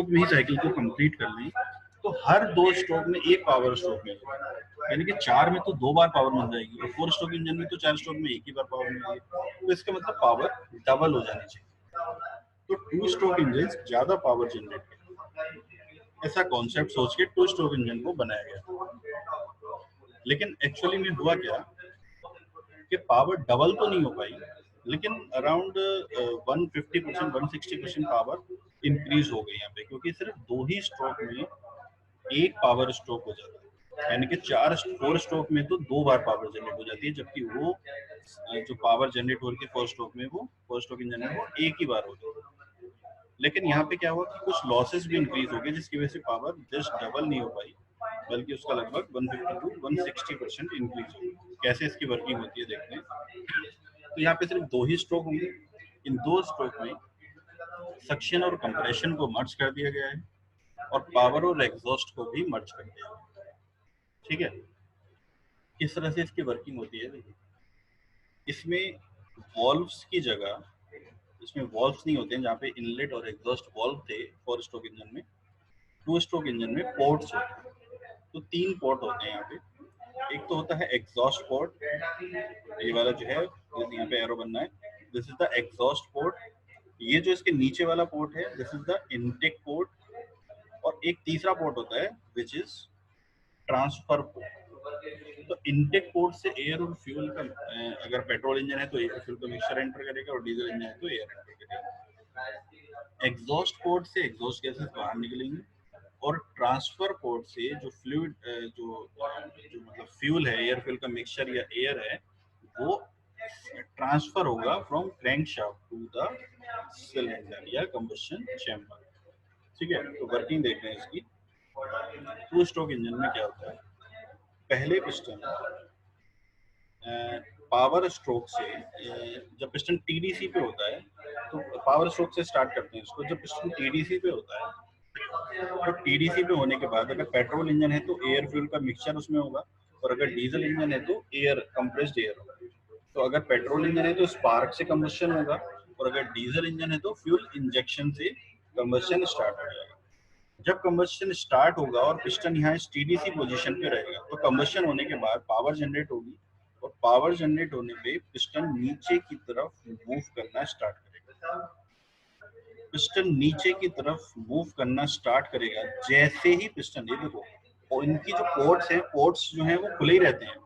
में ही साइकिल को कंप्लीट कर लें तो हर 2 स्ट्रोक में एक पावर स्ट्रोक मिलेगा। यानी कि 4 में तो 2 बार पावर मिल जाएगी और 4 स्ट्रोक इंजन में तो 4 स्ट्रोक में एक ही बार पावर मिलेगी। तो इसका मतलब पावर डबल हो जानी चाहिए। तो 2 स्ट्रोक इंजन ज्यादा पावर जनरेट करेगा, ऐसा कॉन्सेप्ट सोच के 2 स्ट्रोक इंजन को बनाया गया। लेकिन एक्चुअली में हुआ क्या कि पावर डबल तो नहीं हो पाई, लेकिन अराउंड 150% 160% पावर इंक्रीज हो गई यहाँ पे, क्योंकि सिर्फ 2 ही स्ट्रोक में एक पावर स्ट्रोक हो जाता है। यानी कि 4 स्ट्रोक में तो 2 बार पावर जनरेट हो जाती है, जबकि वो जो पावर जनरेट हो रही है 4 स्ट्रोक में वो 4 स्ट्रोक इंजन में वो एक ही बार होती है। लेकिन यहाँ पे क्या हुआ कि कुछ लॉसेस भी इंक्रीज हो गए जिसकी वजह से पावर जस्ट डबल नहीं हो पाई, बल्कि उसका लगभग 150 टू 160% इंक्रीज हो गया। कैसे इसकी वर्किंग होती है देखते हैं। तो यहाँ पे सिर्फ 2 ही स्ट्रोक होंगे। इन 2 स्ट्रोक में सक्शन और कंप्रेशन को मर्ज कर दिया गया है और पावर और एग्जॉस्ट को भी मर्ज कर दिया गया है। ठीक है, किस तरह से इसकी वर्किंग होती है देखिए। इसमें वॉल्व्स की जगह, इसमें वॉल्व्स नहीं होते हैं जहाँ पे इनलेट और एग्जॉस्ट वॉल्व थे 4 स्ट्रोक इंजन में। 2 स्ट्रोक इंजन में पोर्ट्स होते हैं। तो 3 पोर्ट होते हैं यहाँ पे। एक तो होता है एग्जॉस्ट पोर्ट, ये वाला जो है यहाँ पे एरो बनना है, this is the exhaust port. ये जो इसके नीचे वाला पोर्ट है this is the intake port. और एक तीसरा पोर्ट होता है विच इज ट्रांसफर पोर्ट। तो इनटेक पोर्ट से एयर और फ्यूल का, अगर पेट्रोल इंजन है तो एयर फ्यूल का मिक्सचर एंटर करेगा और डीजल इंजन है तो एयर एंटर करेगा। एग्जॉस्ट पोर्ट से एग्जॉस्ट गैसेस बाहर निकलेंगे और ट्रांसफर पोर्ट से जो फ्लूइड जो मतलब फ्यूल है, एयर फ्यूल का मिक्सचर या एयर है, वो ट्रांसफर होगा from crankshaft to the cylinder या कंबशन चैम्बर। ठीक है, तो वर्किंग देख रहे हैं इसकी। टू स्ट्रोक इंजन में क्या होता है, पहले पिस्टन पावर स्ट्रोक से जब पिस्टन टीडीसी पे होता है तो पावर स्ट्रोक से स्टार्ट करते हैं इसको। जब पिस्टन टीडीसी पे होता है तो टीडीसी पे होने के बाद अगर पेट्रोल इंजन है तो एयर फ्यूल का मिक्सचर उसमें होगा, और अगर डीजल इंजन है तो एयर कंप्रेस्ड एयर होगा। तो अगर पेट्रोल इंजन है तो स्पार्क से कंबशन होगा, और अगर डीजल इंजन है तो फ्यूल इंजेक्शन से कंबशन स्टार्ट हो जाएगा। जब कंबशन स्टार्ट होगा और पिस्टन यहाँ टीडीसी पोजीशन पे रहेगा तो कंबशन होने के बाद पावर जनरेट होगी, और पावर जनरेट होने पे पिस्टन नीचे की तरफ मूव करना स्टार्ट करेगा। पिस्टन नीचे की तरफ मूव करना स्टार्ट करेगा जैसे ही पिस्टन, ये देखो, और इनकी जो पोर्ट्स हैं, पोर्ट्स जो हैं वो खुले ही रहते हैं,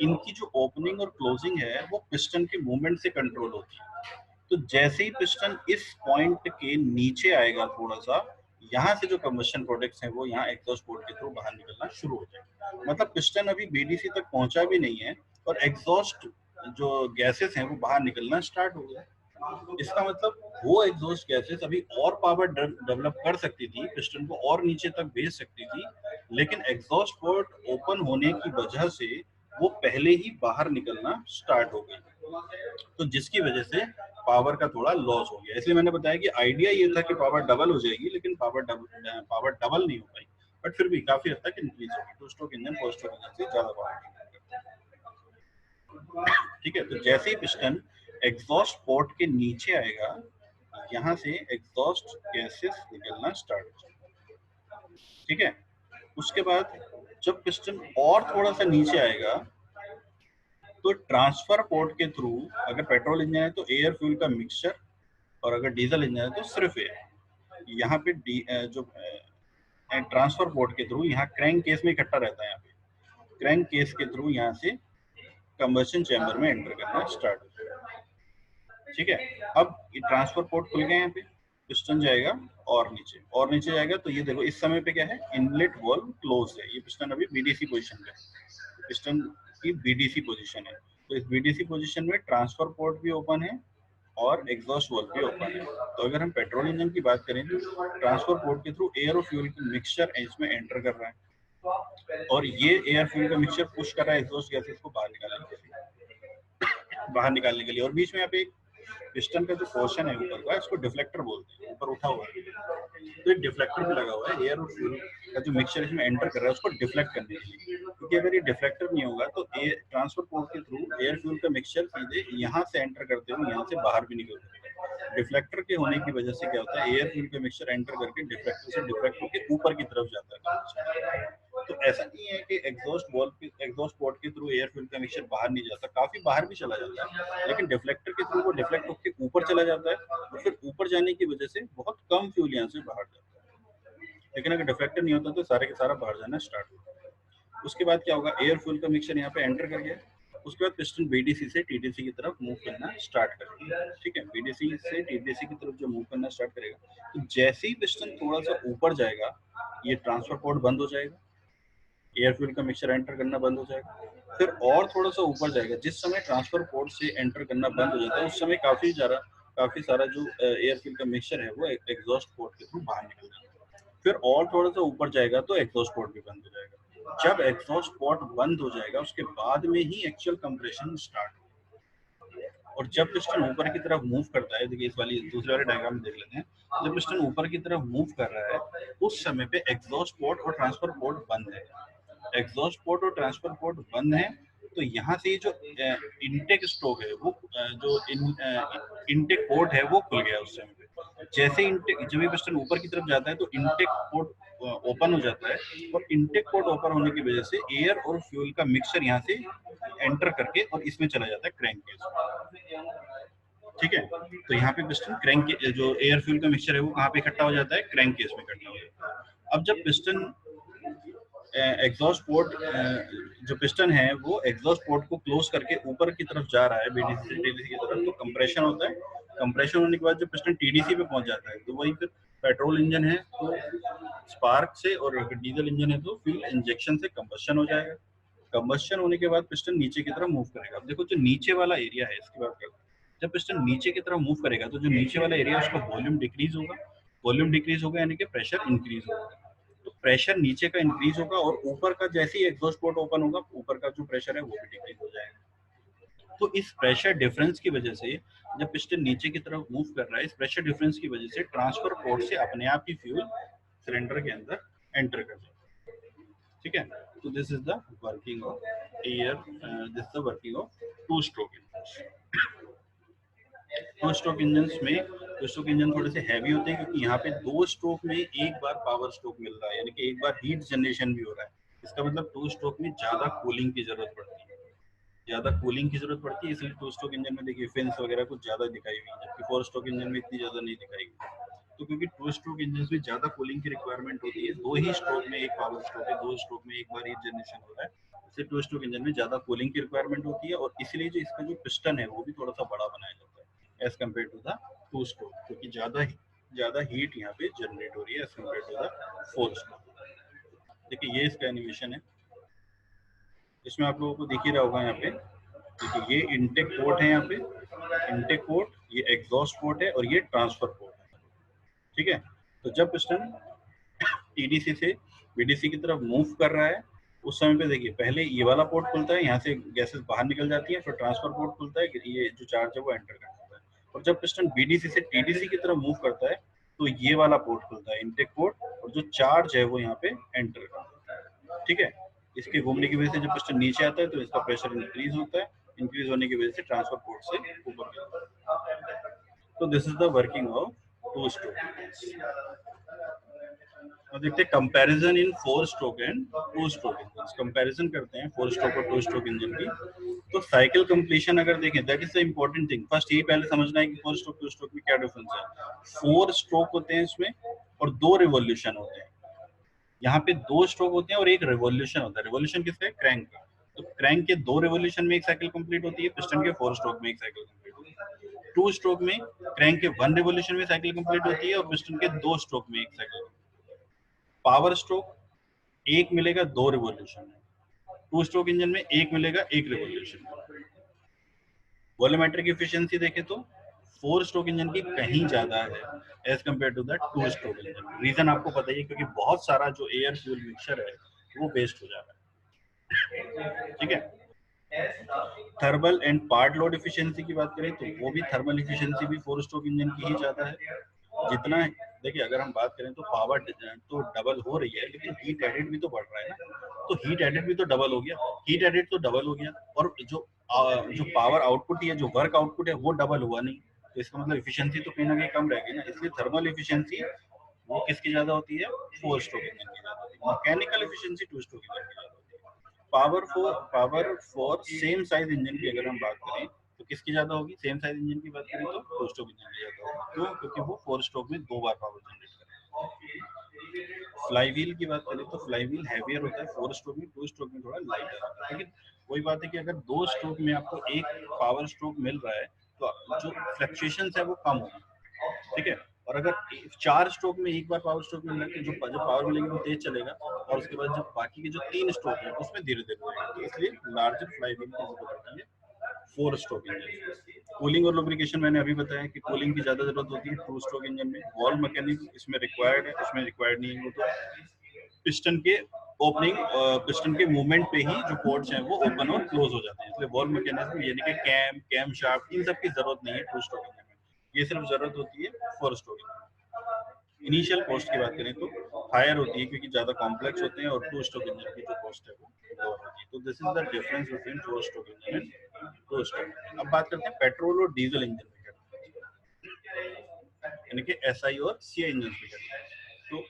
इनकी जो ओपनिंग और क्लोजिंग है वो पिस्टन के मूवमेंट से कंट्रोल होती है। तो जैसे ही पिस्टन इस पॉइंट के नीचे आएगा थोड़ा सा, यहाँ से जो कंबशन प्रोडक्ट्स हैं वो यहाँ एग्जॉस्ट पोर्ट के थ्रू बाहर निकलना शुरू हो जाएगा। मतलब पिस्टन अभी बीडीसी तक पहुंचा भी नहीं है और एग्जॉस्ट जो गैसेस हैं वो बाहर निकलना स्टार्ट हो गया। इसका मतलब वो एग्जॉस्ट गैसेस अभी और पावर डेवलप कर सकती थी, पिस्टन को और नीचे तक भेज सकती थी, लेकिन एग्जॉस्ट पोर्ट ओपन होने की वजह से वो पहले ही बाहर निकलना स्टार्ट हो गई, तो जिसकी वजह से पावर का थोड़ा लॉस हो गया। इसलिए मैंने बताया कि आइडिया ये था कि पावर डबल हो जाएगी, लेकिन पावर डबल नहीं हो पाई, बट फिर भी काफी हद तक इंक्रीज होगी। To stroke engine four stroke engine से ज्यादा पावर। ठीक है, तो जैसे ही पिस्टन एग्जॉस्ट पोर्ट के नीचे आएगा, यहाँ से एग्जॉस्ट गैसेस निकलना स्टार्ट हो जाएगा। ठीक है, उसके बाद जब पिस्टन और थोड़ा सा नीचे आएगा तो ट्रांसफर पोर्ट के थ्रू, अगर पेट्रोल इंजन है तो एयर फ्यूल का मिक्सचर, और अगर डीजल इंजन है तो सिर्फ एयर। यहाँ पे जो ट्रांसफर पोर्ट के थ्रू यहाँ क्रैंक केस में इकट्ठा रहता है, यहाँ पे क्रैंक केस के थ्रू यहाँ से कंबशन चैम्बर में एंटर करना स्टार्ट हो जाएगा। ठीक है, अब ये ट्रांसफर पोर्ट खुल गए, यहाँ पे पिस्टन जाएगा और नीचे जाएगा। तो ये देखो इस समय पे क्या है, इनलेट वाल्व क्लोज है, ये पिस्टन अभी बीडीसी पोजीशन पे है, पिस्टन की बीडीसी पोजीशन है। तो इस बीडीसी पोजीशन में ट्रांसफर पोर्ट भी ओपन है और एग्जॉस्ट वाल्व भी ओपन है। तो अगर हम पेट्रोल इंजन की बात करें तो ट्रांसफर पोर्ट के थ्रू एयर और फ्यूल की मिक्सचर इसमें एंटर कर रहा है, और ये एयर फ्यूल का मिक्सचर पुश कर रहा है एग्जॉस्ट गैसेस को बाहर निकालने के लिए। और बीच में यहाँ पे एक पिस्टन का जो पोर्शन है ऊपर का, इसको डिफ्लेक्टर बोलते हैं, ऊपर उठा हुआ है, तो एक डिफ्लेक्टर भी लगा हुआ है एयर और फ्यूल का जो मिक्सचर इसमें एंटर कर रहा है उसको डिफ्लेक्ट करने के लिए। क्योंकि अगर ये डिफ्लेक्टर नहीं होगा तो ट्रांसफर पोर्ट के थ्रू एयर फ्यूल का मिक्सचर सीधे यहाँ से एंटर करते हुए यहाँ से बाहर भी निकल सकता है। डिफ्लेक्टर के होने की वजह से क्या होता है, एयर फ्यूल का मिक्सचर एंटर करके डिफ्लेक्टर से डिफ्लेक्ट होकर ऊपर की तरफ जाता है। तो ऐसा नहीं है कि एग्जॉस्ट पोर्ट के थ्रू एयर फ्यूल का मिक्सचर बाहर नहीं जाता, काफी बाहर भी चला जाता है, लेकिन डिफ्लेक्टर के थ्रू वो डिफ्लेक्ट होकर ऊपर चला जाता है, और फिर ऊपर जाने की वजह से बहुत कम फ्यूल यहाँ से बाहर जाता है। लेकिन अगर डिफ्लेक्टर नहीं होता तो सारे के सारा बाहर जाना स्टार्ट होता है। उसके बाद क्या होगा, एयर फ्यूल का मिक्सचर यहाँ पे एंटर कर गया, उसके बाद पिस्टन बीडीसी से टीडीसी की तरफ मूव करना स्टार्ट करेगा। ठीक है, बीडीसी से टीडीसी की तरफ जो मूव करना स्टार्ट करेगा, तो जैसे ही पिस्टन थोड़ा सा ऊपर जाएगा ये ट्रांसफर पोर्ट बंद हो जाएगा, एयर फ्यूल का मिक्सचर एंटर करना बंद हो जाएगा। फिर और थोड़ा सा ऊपर जाएगा, जिस समय ट्रांसफर पोर्ट से एंटर करना बंद हो जाता है उस समय काफी सारा जो एयर फ्यूल का मिक्सचर है वो एग्जॉस्ट पोर्ट के थ्रू बाहर निकल जाता है। फिर और थोड़ा सा ऊपर जाएगा तो एग्जॉस्ट पोर्ट भी बंद हो जाएगा। जब एग्जॉस्ट पोर्ट बंद हो जाएगा उसके बाद में ही एक्चुअल कंप्रेशन स्टार्ट होगा। और जब पिस्टन ऊपर की तरफ मूव करता है, देखिए इस वाली दूसरे वाले डायग्राम में देख लेते हैं, जब पिस्टन ऊपर की तरफ मूव कर रहा है उस समय पे एग्जॉस्ट पोर्ट और ट्रांसफर पोर्ट बंद है। एग्जॉस्ट पोर्ट और ट्रांसफर पोर्ट बंद है, तो यहाँ से जो इनटेक स्ट्रोक है वो जो इनटेक पोर्ट है वो खुल गया उस समय पे। जैसे इनटेक, जब भी पिस्टन ऊपर की तरफ जाता है तो इनटेक पोर्ट ओपन हो जाता है, और इनटेक पोर्ट ओपन होने की वजह से एयर और फ्यूल का मिक्सचर यहाँ से एंटर करके और इसमें चला जाता है क्रैंक केस। ठीक है, तो यहाँ पे पिस्टन क्रैंक जो एयर फ्यूल का मिक्सचर है वो कहाँ पे इकट्ठा हो जाता है, क्रैंक केस में इकट्ठा हो जाता है। अब जब पिस्टन एग्जॉस्ट पोर्ट जो पिस्टन है वो एग्जॉस्ट पोर्ट को क्लोज करके ऊपर की तरफ जा रहा है बीडीसी से टीडीसी की तरफ, तो कंप्रेशन होता है। कंप्रेशन होने के बाद जब पिस्टन टीडीसी पे पहुंच जाता है तो वही फिर पेट्रोल इंजन है तो स्पार्क से, और डीजल इंजन है तो फ्यूल इंजेक्शन से कंबशन हो जाएगा। कंबशन होने के बाद पिस्टन नीचे की तरफ मूव करेगा। अब देखो जो नीचे वाला एरिया है इसकी बात करते हैं, जब पिस्टन नीचे की तरफ मूव करेगा तो जो नीचे वाला एरिया उसका वॉल्यूम डिक्रीज होगा, वॉल्यूम डिक्रीज होगा यानी कि प्रेशर इंक्रीज होगा। तो प्रेशर नीचे का इंक्रीज होगा और ऊपर का जैसे ही एग्जॉस्ट पोर्ट ओपन होगा ऊपर का जो प्रेशर है वो भी डिक्रीज हो जाएगा। तो इस प्रेशर डिफरेंस की वजह से जब पिस्टन नीचे की तरफ मूव कर रहा है, इस प्रेशर डिफरेंस की वजह से ट्रांसफर पोर्ट से अपने आप ही फ्यूल सिलेंडर के अंदर एंटर कर जाएगा। ठीक है, तो this is the working of air, this the working of to stroke engine. To stroke engine में टू स्ट्रोक इंजन थोड़े से हैवी होते हैं क्योंकि यहाँ पे दो स्ट्रोक में एक बार पावर स्ट्रोक मिल रहा है, यानी कि एक बार हीट जनरेशन भी हो रहा है। इसका मतलब टू स्ट्रोक में ज्यादा कूलिंग की जरूरत पड़ती है, ज्यादा कूलिंग की जरूरत पड़ती है, इसलिए टू स्ट्रोक इंजन में देखिए फिन्स वगैरह कुछ ज्यादा दिखाई हुई है, जबकि फोर स्ट्रोक इंजन में इतनी ज्यादा नहीं दिखाई गई। तो क्योंकि टू स्ट्रोक इंजन में ज्यादा कूलिंग की रिक्वायरमेंट होती है, दो ही स्ट्रोक में एक पावर स्ट्रोक है, दो स्ट्रोक में एक बार हीट जनरेशन हो रहा है, इसलिए टू स्ट्रोक इंजन में ज्यादा कूलिंग की रिक्वायरमेंट होती है और इसलिए जो इसका जो पिस्टन है वो भी थोड़ा सा बड़ा बनाया जाता है as compare to the two stroke, क्योंकि ज्यादा हीट यहाँ पे जनरेट हो रही है as compare to the four stroke. देखिए ये इसका एनिमेशन है, इसमें आप लोगों को दिख ही रहा होगा यहाँ पे। देखिए ये इनटेक पोर्ट है, यहाँ पे इनटेक पोर्ट, ये एग्जॉस्ट पोर्ट है और ये ट्रांसफर पोर्ट है। ठीक है, तो जब पिस्टन टीडीसी से बीडीसी की तरफ मूव कर रहा है उस समय पे देखिए पहले ये वाला पोर्ट खुलता है, यहाँ से गैसेस बाहर निकल जाती है, फिर ट्रांसफर पोर्ट खुलता है, ये जो चार्ज है वो एंटर कर जाता है। और जब पिस्टन बीडीसी से टीडीसी की तरफ मूव करता है तो ये वाला पोर्ट खुलता है, इनटेक पोर्ट, और जो चार्ज है वो यहाँ पे एंटर करता है। ठीक है, इसके घूमने की वजह से जब पिस्टन नीचे आता है तो इसका प्रेशर इंक्रीज होता है, इंक्रीज होने की वजह से ट्रांसफर पोर्ट से ऊपर जाता है। तो this is the working of two stroke. अब देखते हैं comparison in four stroke and to stroke engine. Comparison करते हैं फोर स्ट्रोक और टू स्ट्रोक इंजन की। तो साइकिल कंप्लीशन अगर देखें, that is the important thing. First ये पहले समझना है कि फोर स्ट्रोक टू स्ट्रोक में क्या डिफरेंस है। फोर स्ट्रोक होते हैं इसमें और दो रिवॉल्यूशन होते हैं। यहाँ पे दो स्ट्रोक होते हैं और एक रिवॉल्यूशन होता है। रिवॉल्यूशन किसका है? क्रैंक का। तो क्रैंक के दो रिवॉल्यूशन में एक साइकिल कंप्लीट होती है, पिस्टन के फोर स्ट्रोक में एक साइकिल कंप्लीट होती है। टू स्ट्रोक में क्रैंक के वन रिवॉल्यूशन में साइकिल कंप्लीट होती है और पिस्टन के दो स्ट्रोक में एक साइकिल। पावर स्ट्रोक एक मिलेगा दो रिवॉल्यूशन में, टू स्ट्रोक इंजन में एक मिलेगा एक रिवॉल्यूशन। वॉल्यूमेट्रिक एफिशिएंसी देखें तो फोर स्ट्रोक इंजन की कहीं ज्यादा है as compare to the two stroke engine. Reason आपको पता ही है, क्योंकि बहुत सारा जो एयर फ्यूल मिक्सचर है वो वेस्ट हो जा रहा है। ठीक है, thermal and part load efficiency की बात करें तो वो भी थर्मल एफिशिएंसी भी फोर स्ट्रोक इंजन की ही ज्यादा है। जितना देखिए अगर हम बात करें तो पावर तो डबल हो रही है, लेकिन हीट एडिड भी तो बढ़ रहा है ना। तो हीट एडिड भी तो डबल हो गया, हीट एडिड तो डबल हो गया, और जो पावर आउटपुट या जो वर्क आउटपुट है वो डबल हुआ नहीं। तो इसका मतलब एफिशिएंसी तो कहीं ना कहीं कम रहेगी ना। इसलिए थर्मल एफिशिएंसी वो किसकी ज्यादा होती है? फोर स्ट्रोक इंजन की ज्यादा होती है। Mechanical efficiency to stroke engine की ज्यादा होती है। Power for same size engine की अगर हम बात करें तो किसकी ज्यादा होगी? सेम साइज इंजन की बात करें तो टू स्ट्रोक इंजन की ज्यादा होगी। क्यों? क्योंकि वो फोर स्ट्रोक में दो बार पावर जनरेट करेगा। फ्लाईव्हील की बात करें तो फ्लाईव्हील हैवियर होता है फोर स्ट्रोक में, टू स्ट्रोक में थोड़ा लाइटर होता है। लेकिन वही बात है कि अगर दो स्ट्रोक में आपको एक पावर स्ट्रोक मिल रहा है तो जो फ्लक्चुएशन है वो कम होगी। ठीक है, और अगर चार स्ट्रोक में एक बार पावर स्ट्रोक मिल रहा है तो जो पावर मिलेगी वो तेज चलेगा, और उसके बाद जब बाकी के जो तीन स्ट्रोक है उसमें धीरे धीरे, इसलिए लार्जर फ्लाईव्हील की जरूरत होती है फोर स्ट्रोक इंजन। कूलिंग और लुब्रिकेशन मैंने अभी बताया कि कूलिंग की ज्यादा जरूरत होती है टू स्ट्रोक इंजन में। वॉल्व मैकेनिज्म इसमें रिक्वायर्ड है, इसमें रिक्वायर्ड नहीं है। वो तो पिस्टन के ओपनिंग, पिस्टन के मूवमेंट पे ही जो पोर्ट्स हैं वो ओपन और क्लोज हो जाते हैं। इसलिए वॉल्व मैकेनिज्म यानी कि कैम शाफ्ट इन सब की जरूरत नहीं है टू स्ट्रोक इंजन में, ये सिर्फ जरूरत होती है फोर स्ट्रोक इंजन में। इनिशियल कॉस्ट की बात करें तो हायर होती है क्योंकि ज्यादा कॉम्प्लेक्स होते हैं, और टू स्ट्रोक इंजन की जो कॉस्ट है वो लोअर होती है। तो this is the difference between four stroke engine and two stroke. अब बात करते हैं पेट्रोल और डीजल इंजन में क्या डिफरेंस है, यानी कि एसआई और सीआई इंजन में क्या डिफरेंस है।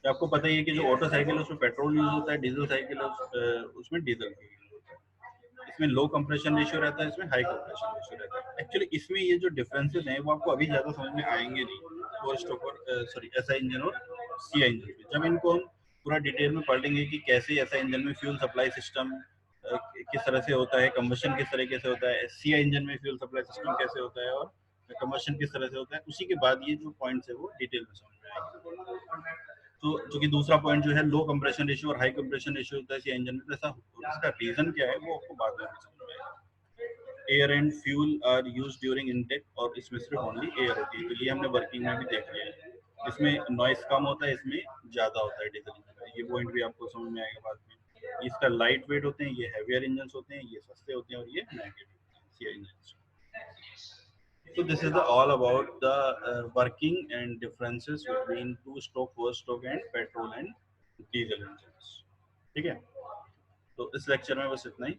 तो आपको पता ही है कि जो ऑटो साइकिल है उसमें पेट्रोल यूज होता है, डीजल साइकिल उसमें डीजल यूज होता है। इसमें लो कंप्रेशन रेशियो रहता है, इसमें हाई कंप्रेशन रेशियो रहता है। एक्चुअली इसमें ये जो डिफरेंसेस हैं वो आपको अभी ज्यादा समझ में आएंगे नहीं फोर स्ट्रोक और सॉरी एसआई इंजन और सीआई इंजन में। जब इनको हम पूरा डिटेल में पढ़ेंगे कि कैसे एसआई इंजन में फ्यूल सप्लाई सिस्टम किस तरह से होता है, कंबशन किस तरीके से होता है, सीआई इंजन में फ्यूल सप्लाई सिस्टम कैसे होता है, और कंबशन किस तरह से होता है, उसी के बाद ये जो पॉइंट्स है वो डिटेल में समझ में आएंगे। तो जो कि दूसरा पॉइंट जो है लो कंप्रेशन रेशियो और हाई कंप्रेशन रेशियो होता है इंजन में, तो ऐसा इसका रीजन क्या है वो आपको बाद में समझ में आएगा। Air and fuel are use during intake, और इसमें सिर्फ ओनली एयर होती है, तो ये हमने वर्किंग में भी देख लिया है। इसमें नॉइस कम होता है, इसमें ज्यादा होता है डीजल इंजन का, ये पॉइंट भी आपको समझ में आएगा बाद में। इसका लाइट वेट होते हैं, ये हैवियर इंजन होते हैं, ये सस्ते होते हैं, और ये महंगे भी होते हैं engine. So this is the all about the working and differences between two stroke, four stroke and petrol and diesel engines. ठीक है, तो इस लेक्चर में बस इतना ही।